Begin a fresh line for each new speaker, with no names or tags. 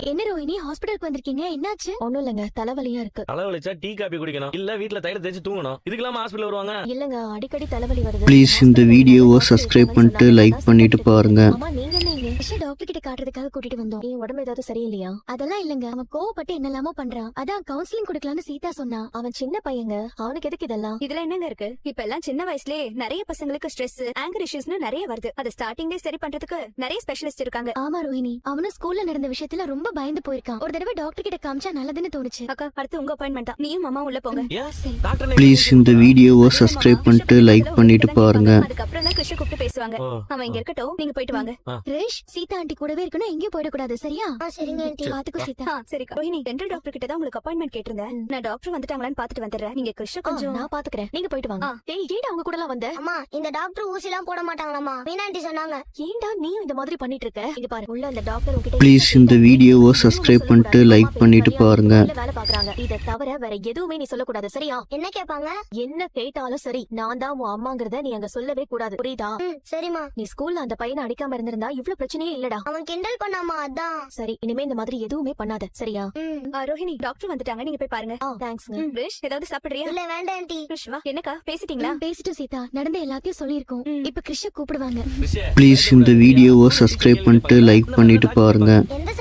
என்ன ரோஹிணி ஹாஸ்பிடலுக்கு வந்திருக்கீங்க, என்னாச்சு?
ஒண்ணும் இல்லங்க, தலைவலியா இருக்கு.
தலைவலிச்சா டீ காபி குடிக்கணும், இல்ல வீட்ல தைல தேய்ச்சி தூங்கணும். இதுக்கெல்லாம் ஹாஸ்பிடல் வருவாங்க?
இல்லங்க, அடிக்கடி தலைவலி வருது.
ப்ளீஸ் இந்த வீடியோவை சப்ஸ்கிரைப் பண்ணிட்டு லைக் பண்ணிட்டு பாருங்க.
அம்மா நீங்க என்ன இங்க?
விஷயம் டாக்டர் கிட்ட காட்டுறதுக்காக கூட்டிட்டு வந்தோம்.
நீ உடம்பு ஏதாவது சரியில்லையா?
அதெல்லாம் இல்லங்க, அவன் கோவப்பட்டு என்னெல்லாமோ பண்றான். அதான் கவுன்சிலிங் கொடுக்கலாம்னு சீதா சொன்னா.
அவன் சின்ன பையங்க, அவனுக்கு எதுக்கு இதெல்லாம்?
இதுல என்னங்க இருக்கு? இப்ப எல்லாம் சின்ன வயசுலயே நிறைய பசங்களுக்கு ஸ்ட்ரெஸ், ஆங்கர் இஷ்யூஸ்னு நிறைய வருது. அது ஸ்டார்டிங்லயே சரி பண்றதுக்கு நிறைய ஸ்பெஷலிஸ்ட் இருக்காங்க.
ஆமா ரோஹிணி, அவனும் ஸ்கூல்ல நடந்த விஷயத்துல ரொம்ப பயந்து போயிருக்கான். ஒரு தடவை டாக்டர் கிட்ட காமிச்சா நல்லதுன்னு தோணுச்சு.
அக்கா, அடுத்து உங்க அப்பாயின்மெண்ட் தான். நீயும் மாமா உள்ள போங்க.
ஏன் டாக்டர்
ப்ளீஸ் இந்த வீடியோவை சப்ஸ்கிரைப் பண்ணிட்டு லைக் பண்ணிட்டு பாருங்க.
அதுக்கப்புறம் தான் கிருஷ்ண கூப்பிட்டு பேசுவாங்க. அவன் இங்க இருக்கட்டும், நீங்க போயிட்டு வாங்க.
கிரிஷ், சீதா ஆண்டி கூடவே இருக்கணும், எங்கேயும் போயிடக்கூடாது, சரியா? சரிங்க ஆண்டி. பாத்துக்கோ சீதா.
சரிக்கா. ரோஹிணி, டென்டல் டாக்டர் கிட்ட தான் உங்களுக்கு அப்பாயின்மெண்ட் கேட்டிருந்தேன். நான் டாக்டர் வந்துட்டாங்களான்னு பாத்துட்டு வந்துடுறேன். நீங்க கிருஷ்ண கொஞ்சம்
நான் பாத்துக்கிறேன், நீங்க போயிட்டு வாங்க. ஏய், ஏன்டா அவங்க கூட எல்லாம் வந்த?
அம்மா, இந்த டாக்டர் ஊசி எல்லாம் போட மாட்டாங்களாமா? மீனாண்டி சொன்னாங்க.
ஏன்டா நீயும் இந்த மாதிரி பண்ணிட்டு இருக்க? இங்க பாரு, உள்ள அந்த டாக்டர் உன்கிட்ட
ப்ளீஸ் இந்த வீடியோவை சப்ஸ்கிரைப் பண்ணிட்டு லைக் பண்ணிட்டு பாருங்க.
வேலை பாக்குறாங்க. இத தவிர வேற எதுவுமே நீ சொல்லக்கூடாது, சரியா?
என்ன கேட்பாங்க?
என்ன கேட்டாலும் சரி, நான் தான் உன் அம்மாங்கறத நீ அங்க சொல்லவே கூடாது, புரியுதா?
சரிம்மா.
நீ ஸ்கூல்ல அந்த பையனை அடிக்காம இருந்திருந்தா இவ்ளோ பிரச்சனையே இல்லடா.
அவன் கிண்டல் பண்ணாமா, அதான்.
சரி, இனிமே இந்த மாதிரி எதுவுமே பண்ணாத, சரியா?
ரோஹிணி, டாக்டர் வந்துட்டாங்க, நீங்க போய் பாருங்க.
தேங்க்ஸ்ங்க.
கிருஷ், ஏதாவது சாப்பிடுறியா?
இல்ல வேண்டாம் ஆண்டி.
கிருஷ் வா. என்னக்கா பேசிட்டீங்களா?
பேசிட்டோம் சீதா, நடந்த எல்லாத்தையும் சொல்லிருக்கோம். இப்ப கிருஷ்ண கூப்பிடுவாங்க.
ப்ளீஸ் இந்த வீடியோவை சப்ஸ்கிரைப் பண்ணிட்டு லைக் பண்ணிட்டு பாருங்க.
எந்த